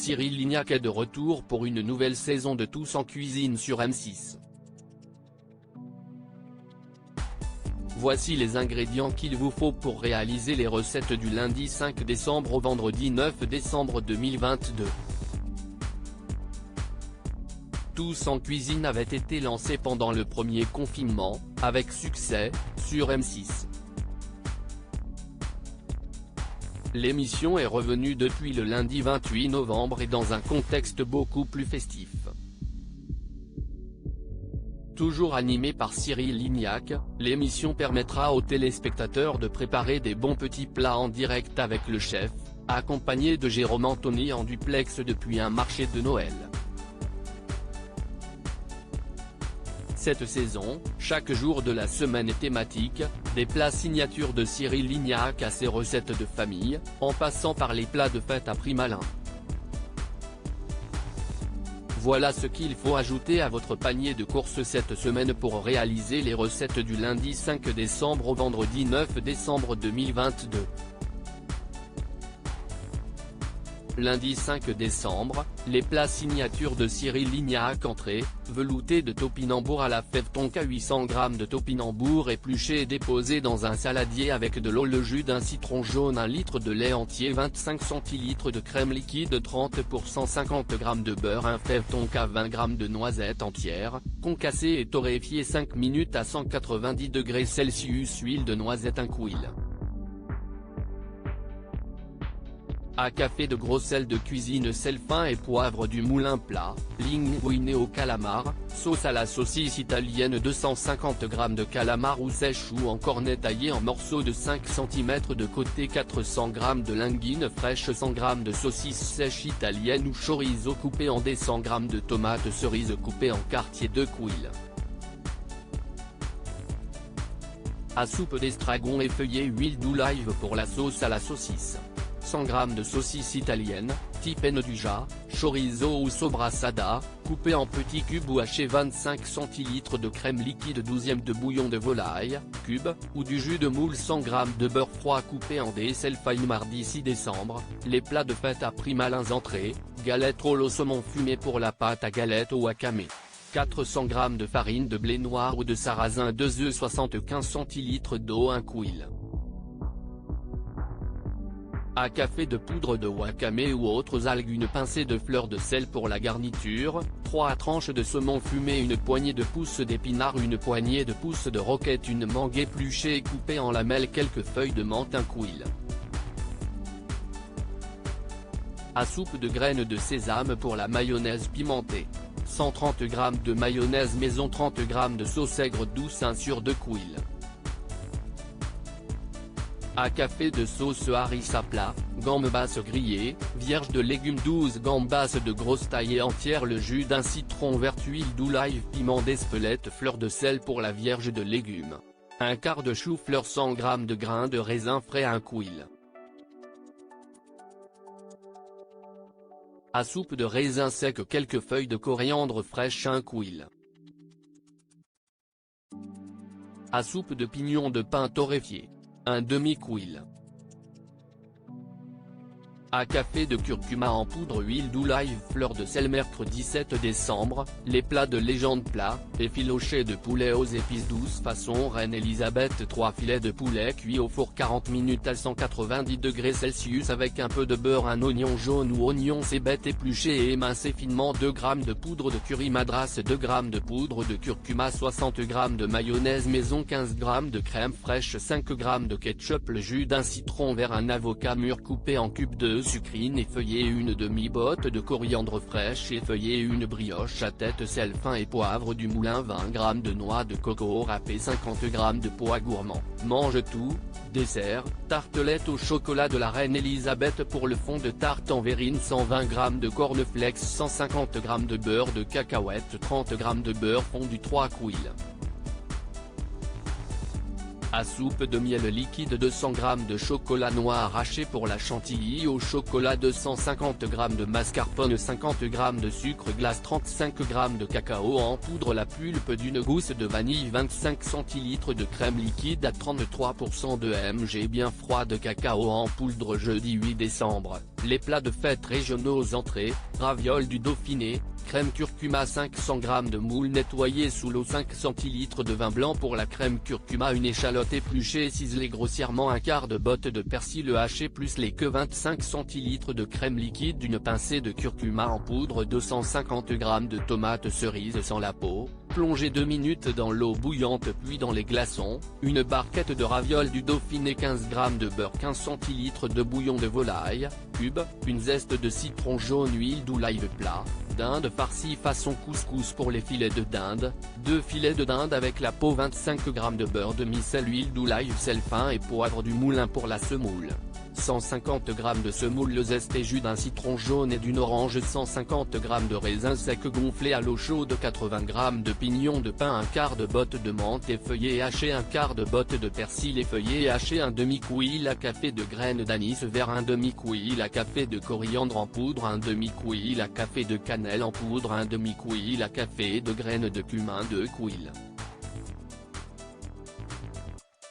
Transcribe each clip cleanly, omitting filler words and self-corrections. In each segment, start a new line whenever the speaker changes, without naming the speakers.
Cyril Lignac est de retour pour une nouvelle saison de Tous en cuisine sur M6. Voici les ingrédients qu'il vous faut pour réaliser les recettes du lundi 5 décembre au vendredi 9 décembre 2022. Tous en cuisine avait été lancé pendant le premier confinement, avec succès, sur M6. L'émission est revenue depuis le lundi 28 novembre et dans un contexte beaucoup plus festif. Toujours animée par Cyril Lignac, l'émission permettra aux téléspectateurs de préparer des bons petits plats en direct avec le chef, accompagné de Jérôme Anthony en duplex depuis un marché de Noël. Cette saison, chaque jour de la semaine est thématique, des plats signatures de Cyril Lignac à ses recettes de famille, en passant par les plats de fête à prix malin. Voilà ce qu'il faut ajouter à votre panier de courses cette semaine pour réaliser les recettes du lundi 5 décembre au vendredi 9 décembre 2022. Lundi 5 décembre, les plats signatures de Cyril Lignac. Entrée, velouté de topinambour à la fève tonka 800 g de topinambour épluché et déposé dans un saladier avec de l'eau, le jus d'un citron jaune, 1 litre de lait entier, 25 cl de crème liquide 30% 50 g de beurre, un fève tonka 20 g de noisettes entières, concassées et torréfiées 5 minutes à 190 degrés Celsius, huile de noisette, un couille. À café de gros sel de cuisine, sel fin et poivre du moulin plat, linguine au calamar, sauce à la saucisse italienne 250 g de calamar ou sèche ou en cornet taillé en morceaux de 5 cm de côté, 400 g de linguine fraîche, 100 g de saucisse sèche italienne ou chorizo coupé en dés, 100 g de tomates cerises coupées en quartiers, 2 couilles. À soupe d'estragon effeuillé, huile d'olive pour la sauce à la saucisse. 100 g de saucisse italienne, type Nduja, chorizo ou sobrassada, coupé en petits cubes ou haché, 25 cl de crème liquide, 12e de bouillon de volaille, cube, ou du jus de moule, 100 g de beurre froid coupé en dés. Selfie mardi 6 décembre, les plats de fête à prix malins. Entrée, galette roll au saumon fumé pour la pâte à galette au wakame. 400 g de farine de blé noir ou de sarrasin, 2 œufs, 75 cl d'eau, 1 couille. À café de poudre de wakame ou autres algues, une pincée de fleurs de sel pour la garniture, 3 tranches de saumon fumé, une poignée de pousses d'épinards, une poignée de pousses de roquette, une mangue épluchée et coupée en lamelles, quelques feuilles de menthe, un couille. À soupe de graines de sésame pour la mayonnaise pimentée. 130 g de mayonnaise maison, 30 g de sauce aigre douce, 1 sur 2 couilles. À café de sauce harissa plat, gambas grillées, vierge de légumes, 12 gambas de grosse taille et entières, le jus d'un citron vert, huile d'olive, piment d'Espelette, fleur de sel pour la vierge de légumes. Un quart de chou-fleur, 100 g de grains de raisin frais, 1 couille. À soupe de raisin sec, quelques feuilles de coriandre fraîche, 1 couille. À soupe de pignon de pin torréfié, 1 demi-couille. À café de curcuma en poudre, huile d'olive, fleur de sel. Mercredi 7 décembre, les plats de légende plat, effiloché de poulet aux épices douces façon Reine Elisabeth, 3 filets de poulet cuits au four 40 minutes à 190 degrés Celsius avec un peu de beurre, un oignon jaune ou oignon cébette épluché et émincé finement, 2 g de poudre de curry madras, 2 g de poudre de curcuma, 60 g de mayonnaise maison, 15 g de crème fraîche, 5 g de ketchup, le jus d'un citron vert, un avocat mûr coupé en cubes, 2 sucrine effeuillée, une demi-botte de coriandre fraîche effeuillée, une brioche à tête, sel fin et poivre du moulin, 20 g de noix de coco râpée, 50 g de pois gourmand. Mange tout. Dessert, tartelette au chocolat de la Reine Elisabeth pour le fond de tarte en verrine, 120 g de cornflakes, 150 g de beurre de cacahuète, 30 g de beurre fondu, 3 couilles. À soupe de miel liquide 200 g de chocolat noir haché pour la chantilly au chocolat 250 g de mascarpone 50 g de sucre glace 35 g de cacao en poudre la pulpe d'une gousse de vanille 25 cl de crème liquide à 33% de mg bien froid de cacao en poudre jeudi 8 décembre, les plats de fête régionaux entrées, ravioles du Dauphiné, crème curcuma 500 g de moule nettoyé sous l'eau 5 cl de vin blanc pour la crème curcuma une échalote épluchée ciselée grossièrement un quart de botte de persil haché plus les que 25 cl de crème liquide une pincée de curcuma en poudre 250 g de tomates cerises sans la peau, plongez 2 minutes dans l'eau bouillante puis dans les glaçons, une barquette de ravioles du Dauphiné 15 g de beurre 15 cl de bouillon de volaille, cube, une zeste de citron jaune huile d'olive plat, dinde farcie façon couscous pour les filets de dinde, 2 filets de dinde avec la peau 25 g de beurre demi-sel huile d'olive sel fin et poivre du moulin pour la semoule. 150 g de semoule le zeste et jus d'un citron jaune et d'une orange 150 g de raisins secs gonflés à l'eau chaude 80 g de pignons de pain un quart de botte de menthe effeuillée hachée un quart de botte de persil effeuillé haché un demi-cuil à café de graines d'anis vert un demi-cuil à café de coriandre en poudre un demi-cuil à café de cannelle en poudre un demi-cuil à café de graines de cumin 2 cuils.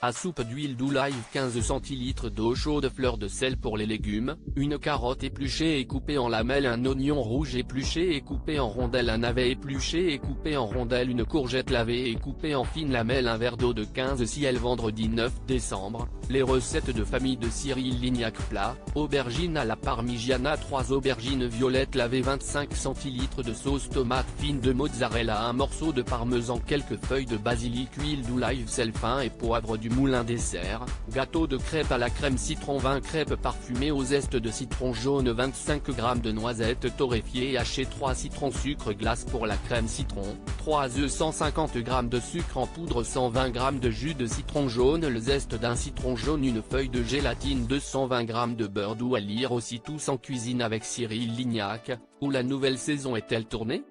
À soupe d'huile d'olive 15 cl d'eau chaude fleur de sel pour les légumes, une carotte épluchée et coupée en lamelles un oignon rouge épluché et coupé en rondelles un navet épluché et coupé en rondelles une courgette lavée et coupée en fines lamelles un verre d'eau de 15 cl vendredi 9 décembre, les recettes de famille de Cyril Lignac plat, aubergine à la parmigiana 3 aubergines violettes lavées 25 cl de sauce tomate fine de mozzarella un morceau de parmesan quelques feuilles de basilic huile d'olive sel fin et poivre du moulin dessert, gâteau de crêpes à la crème citron 20 crêpes parfumées au zeste de citron jaune 25 g de noisettes torréfiées et hachées 3 citrons sucre glace pour la crème citron, 3 œufs 150 g de sucre en poudre 120 g de jus de citron jaune le zeste d'un citron jaune une feuille de gélatine 220 g de beurre doux à lire aussi tous en cuisine avec Cyril Lignac, où la nouvelle saison est-elle tournée ?